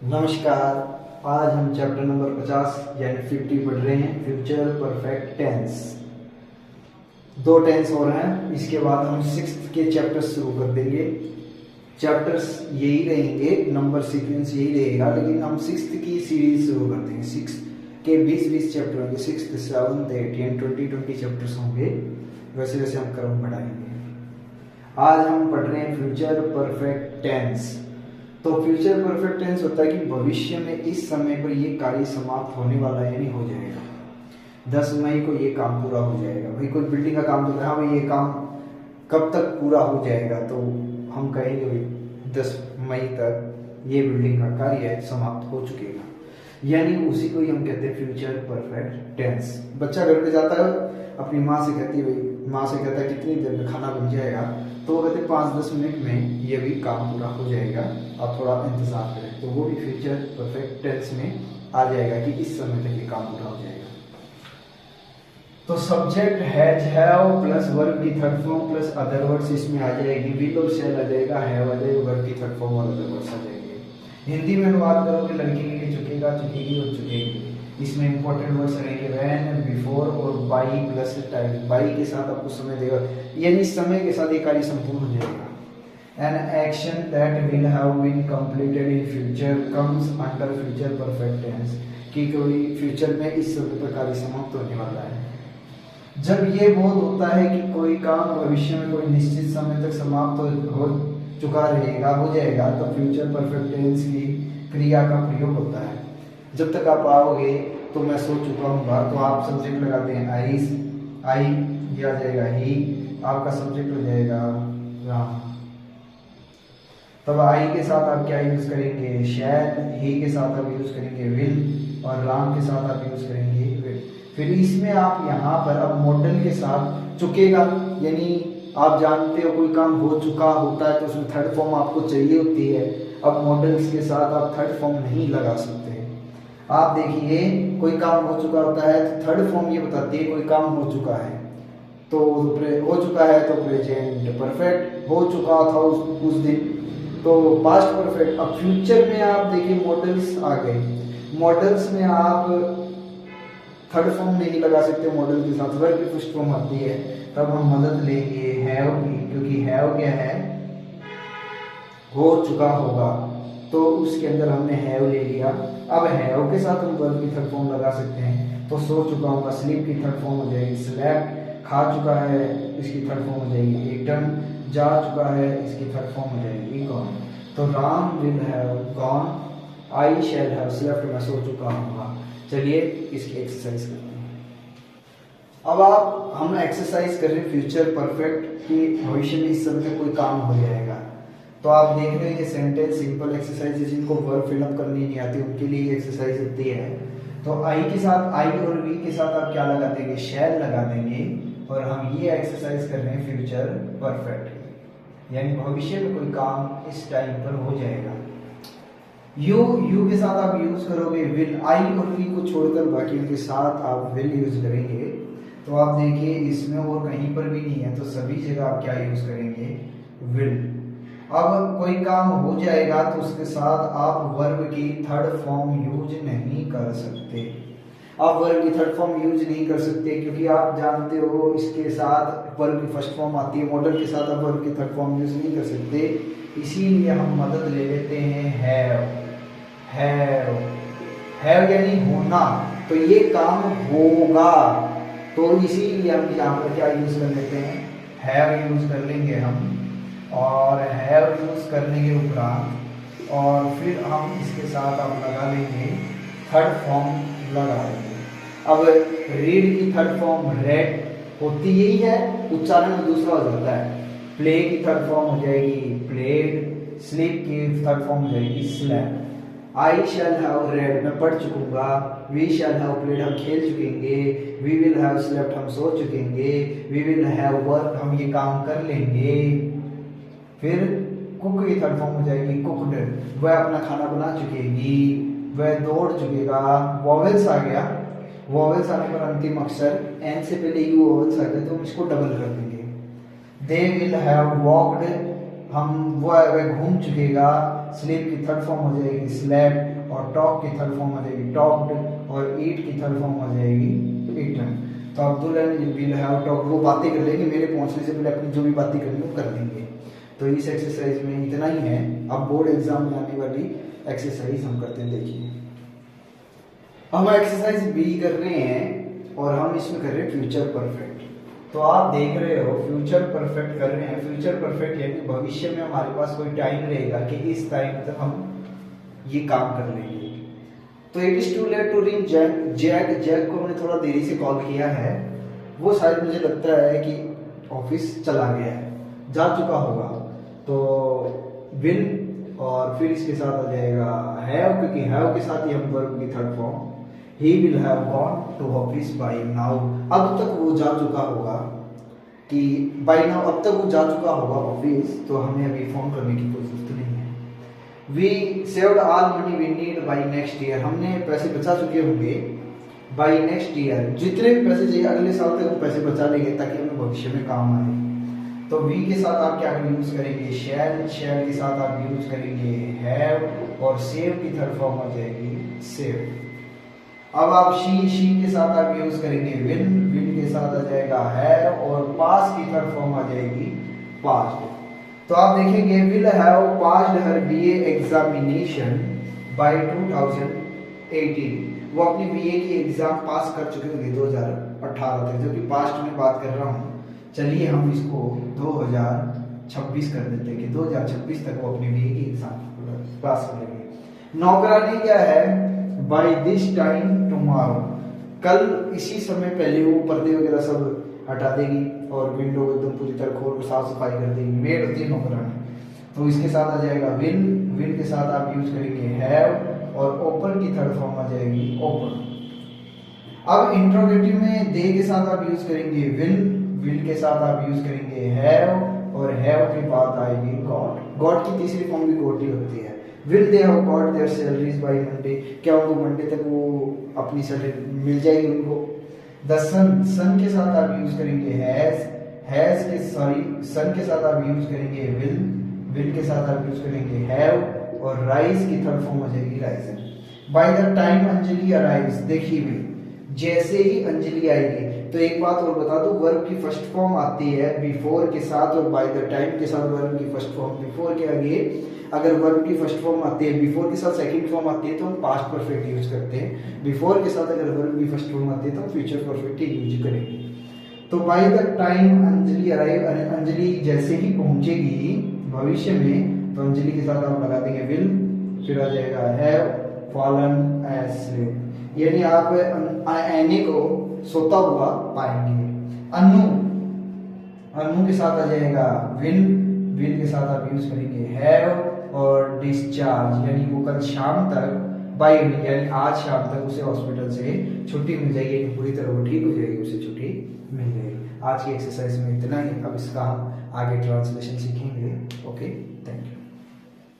नमस्कार। आज हम चैप्टर नंबर 50 यानी 50 पढ़ रहे हैं, फ्यूचर परफेक्ट टेंस। दो टेंस और हैं, इसके बाद हम सिक्स्थ के चैप्टर्स शुरू कर देंगे। चैप्टर्स यही रहेंगे, नंबर सीक्वेंस यही रहेगा, लेकिन हम सिक्स्थ की सीरीज शुरू कर देंगे। सिक्स के 20 चैप्टर होंगे, सिक्स्थ, सेवन्थ, 8 यानी 20 चैप्टर्स होंगे। वैसे वैसे हम क्रम बढ़ाएंगे। आज हम पढ़ रहे हैं फ्यूचर परफेक्ट टेंस। तो फ्यूचर परफेक्ट टेंस होता है कि भविष्य में इस समय पर ये कार्य समाप्त होने वाला है यानी हो जाएगा। 10 मई को ये काम पूरा हो जाएगा। भाई कोई बिल्डिंग का काम चल रहा है, हाँ भाई ये काम कब तक पूरा हो जाएगा, तो हम कहेंगे भाई 10 मई तक ये बिल्डिंग का कार्य समाप्त हो चुकेगा, यानी उसी को ही हम कहते हैं फ्यूचर परफेक्ट टेंस। बच्चा घर पे जाता है, अपनी माँ से कहती है, भाई माँ से कहता है कितनी देर में खाना बन जाएगा, तो वो कहते 5-10 मिनट में ये भी काम पूरा हो जाएगा, आप थोड़ा इंतजार करें। तो वो भी फ्यूचर परफेक्ट टेंस में आ जाएगा कि इस समय तक ये काम पूरा हो जाएगा। तो subject has, have plus verb की third form plus other words इसमें आ जाएगी। विल और शैल आ जाएगा, हैव आ जाएगा, वर्ब की थर्ड फॉर्म और अदर वर्ड्स आ जाएंगे। हिंदी में अनुवाद करोगे लड़की के लिए चुकेगा, चुकेगी और चुकेगी। इसमें इंपॉर्टेंट वर्ड्स रहेंगे व्हेन, बिफोर और बाई प्लस टाइम। बाई के साथ आपको समय देगा, यानी समय के साथ ये कार्य संपूर्ण हो जाएगा। An action that will have been completed in future comes under future perfect tense, कि कोई फ्यूचर में इस समय पर कार्य समाप्त होने वाला है। जब ये बोध होता है कि कोई काम भविष्य में कोई निश्चित समय तक समाप्त हो चुका रहेगा, हो जाएगा, तो फ्यूचर परफेक्ट टेंस की क्रिया का प्रयोग होता है। जब तक आप आओगे तो मैं सो चुका हूँ, तो आप सब्जेक्ट लगाते हैं आई, ये आ जाएगा ही, आपका सब्जेक्ट हो जाएगा राम। तब आई के साथ आप क्या यूज करेंगे, शैल। ही के साथ आप यूज करेंगे विल, और राम के साथ आप यूज करेंगे विल। फिर इसमें आप यहाँ पर अब मॉडल के साथ चुकेगा, यानी आप जानते हो कोई काम हो चुका होता है तो उसमें थर्ड फॉर्म आपको चाहिए होती है। अब मॉडल्स के साथ आप थर्ड फॉर्म नहीं लगा सकते। आप देखिए कोई काम हो चुका होता है तो थर्ड फॉर्म ये बताती है कोई काम हो चुका है, तो हो चुका है तो प्रेजेंट परफेक्ट, हो चुका था उस दिन तो पास्ट परफेक्ट। अब फ्यूचर में आप देखिए मॉडल्स आ गए, मॉडल्स में आप थर्ड फॉर्म नहीं लगा सकते, मॉडल के साथ वर्ब की फर्स्ट फॉर्म आती है, तब हम मदद लेंगे हैव की, क्योंकि हैव क्या है, हो चुका होगा, तो उसके अंदर हमने हैव ले लिया। अब हैव के साथ हम वर्ब की थर्ड फॉर्म लगा सकते हैं, तो सो चुका हूँ, स्लीप की थर्ड फॉर्म हो जाएगी स्लैप, खा चुका है इसकी थर्ड फॉर्म हो जाएगी ईटन, जा चुका है इसकी थर्ड फॉर्म हो जाएगी गॉन। तो Ram will have gone, I shall have slept, मैं सो चुका हूँ। चलिए इसकी एक्सरसाइज करते हैं। अब हम एक्सरसाइज कर रहे हैं फ्यूचर परफेक्ट कि भविष्य में इस समय तक कोई काम हो जाएगा। तो आप देख रहे हैं ये सेंटेंस सिंपल एक्सरसाइज, जिनको वर्ब फिलअप करनी नहीं आती उनके लिए एक्सरसाइज होती है। तो आई के साथ, आई और वी के साथ आप क्या लगा देंगे, शैल लगा देंगे, और हम ये एक्सरसाइज कर रहे हैं फ्यूचर परफेक्ट, यानी भविष्य में कोई काम इस टाइम पर हो जाएगा। यू के साथ आप यूज करोगे विल, आई और वी को छोड़कर बाकी उनके साथ आप विल यूज करेंगे। तो आप देखिए इसमें और कहीं पर भी नहीं है, तो सभी जगह आप क्या यूज करेंगे, विल। अब कोई काम हो जाएगा तो उसके साथ आप वर्ब की थर्ड फॉर्म यूज नहीं कर सकते। आप वर्ब की थर्ड फॉर्म यूज नहीं कर सकते क्योंकि आप जानते हो इसके साथ वर्ब की फर्स्ट फॉर्म आती है, मॉडल के साथ आप वर्ब की थर्ड फॉर्म यूज नहीं कर सकते। इसीलिए हम मदद ले लेते हैं हैव। हैव यानी होना, तो ये काम होगा, तो इसीलिए हम यहाँ पर क्या यूज कर लेते हैं, हैव यूज कर लेंगे हम, और हैव यूज करने के उपरांत और फिर हम इसके साथ आप लगा लेंगे थर्ड फॉर्म लगा लेंगे। अब रीड की थर्ड फॉर्म रेड होती यही है, उच्चारण में दूसरा हो जाता है। प्ले की थर्ड फॉर्म हो जाएगी प्लेड, स्लीप की थर्ड फॉर्म हो जाएगी slept. I shall have read, मैं पढ़ चुकूंगा। वी शैल हैव प्लेड, हम खेल चुकेंगे। वी विल हैव स्लेप्ट, हम सो चुकेंगे। वी विल हैव वर्क, हम ये काम कर लेंगे। फिर कुक की थर्ड फॉर्म हो जाएगी कुकड, वह अपना खाना बना चुकेगी। वह दौड़ चुकेगा। वॉवेल्स आ गया, वॉवेल्स आने पर अंतिम अक्षर एन से पहले यू वॉवेल्स आ गए तो हम इसको डबल कर देंगे। दे विल हैव वॉक्ड, वो वह घूम चुकेगा, स्लीप की थर्ड फॉर्म हो जाएगी स्लेप्ट, और टॉक की थर्ड फॉर्म हो जाएगी टॉक्ड, और ईट की थर्ड फॉर्म हो जाएगी ईटन। तो अब्दुल विल हैव टॉक, वो बातें कर लेंगे, मेरे पहुंचने से पहले अपनी जो भी बातें करनी वो कर लेंगे। तो इस एक्सरसाइज में इतना ही है। अब बोर्ड एग्जाम में आने वाली एक्सरसाइज हम करते हैं। देखिए हम एक्सरसाइज बी कर रहे हैं और हम इसमें कर रहे हैं फ्यूचर परफेक्ट। तो आप देख रहे हो फ्यूचर परफेक्ट कर रहे हैं। फ्यूचर परफेक्ट यानी भविष्य में हमारे पास कोई टाइम रहेगा कि इस टाइम तक हम ये काम कर लेंगे। तो it is too late to ring Jack को हमने थोड़ा देरी से कॉल किया है, वो शायद मुझे लगता है कि ऑफिस चला गया है, जा चुका होगा। तो विल और फिर इसके साथ आ जाएगा हैव, क्योंकि हैव के साथ ही हम वर्ब की third form, he will have gone to office by now. अब तक वो जा चुका होगा कि बाय नाउ, अब तक वो जा चुका होगा ऑफिस, तो हमें अभी फोन करने की कोई जरूरत नहीं है। We saved all money we need by next year, हमने पैसे बचा चुके होंगे बाय नेक्स्ट ईयर, जितने भी पैसे चाहिए अगले साल तक हम पैसे बचा लेंगे ताकि हमें भविष्य में काम आए। तो वी के साथ आप क्या यूज करेंगे शैल, शैल के साथ आप यूज करेंगे हैव, और सेव की थर्ड फॉर्म हो जाएगी सेव। अब आप शी के साथ आप यूज करेंगे विल के साथ आ जाएगा हैव, और पास की थर्ड फॉर्म आ जाएगी पास्ट। तो आप देखेंगे will have passed her BA examination by 2018, वो अपनी बीए की एग्जाम पास कर चुके होंगे 2018 तक, जो कि पास्ट में बात कर रहा हूँ। चलिए हम इसको 2026 कर देते हैं कि 2026 तक वो अपनी बीए की एग्जाम पास करेंगे। नौकरानी क्या है बाय दिस टाइम टुमारो, कल इसी समय पहले वो पर्दे वगैरह सब हटा देगी और विंडो एकदम पूरी तरह खोल कर साफ सफाई कर देगी, मेड होती है नौकरानी। तो इसके साथ आ जाएगा विल के साथ आप यूज करेंगे हैव, और ओपन की थर्ड फॉर्म आ जाएगी ओपन। अब इंट्रोगेटिव में दे के साथ आप यूज करेंगे विल के साथ आप यूज करेंगे हैव, और हैव के बाद आएगी गॉट की तीसरी फॉर्म भी गॉट ही होती है। Will they have got there salaries by Monday, क्या उनको मंडे तक वो अपनी सैलरी मिल जाएगी उनको। द सन के साथ आप यूज करेंगे सन के साथ आप यूज करेंगे विल के साथ आप यूज करेंगे हैव, और राइज की थर्ड फॉर्म हो जाएगी Ryzen. By the time Anjali arrives, देखिए भी जैसे ही अंजलि आएगी। तो एक बात और बता दूं, वर्ब की फर्स्ट फॉर्म आती है बिफोर के साथ, और बाय द टाइम के साथ वर्ब की फर्स्ट फॉर्म। बिफोर के आगे अगर वर्ब की फर्स्ट फॉर्म आती है, बिफोर के साथ सेकंड फॉर्म आती है तो हम पास्ट परफेक्ट यूज करते हैं। बिफोर के साथ अगर वर्ब की फर्स्ट फॉर्म आती है तो हम फ्यूचर परफेक्ट यूज करेंगे। तो by the time Anjali arrive, Anjali जैसे ही पहुंचेगी भविष्य में, तो अंजलि के साथ आप लगा देंगे विल, फिर आ जाएगा हैव फॉलन एस्लीप, यानी आप एने को सोता हुआ पाएंगे। अनु के साथ आ जाएगा विल के साथ आप यूज करेंगे हैव, और डिस्चार्ज यानी वो कल शाम तक बाय यानी आज शाम तक उसे हॉस्पिटल से छुट्टी मिल जाएगी, पूरी तरह वो ठीक हो जाएगी, उसे छुट्टी मिल जाएगी। आज की एक्सरसाइज में इतना ही। अब इसका हम आगे ट्रांसलेशन सीखेंगे। Okay, thank you.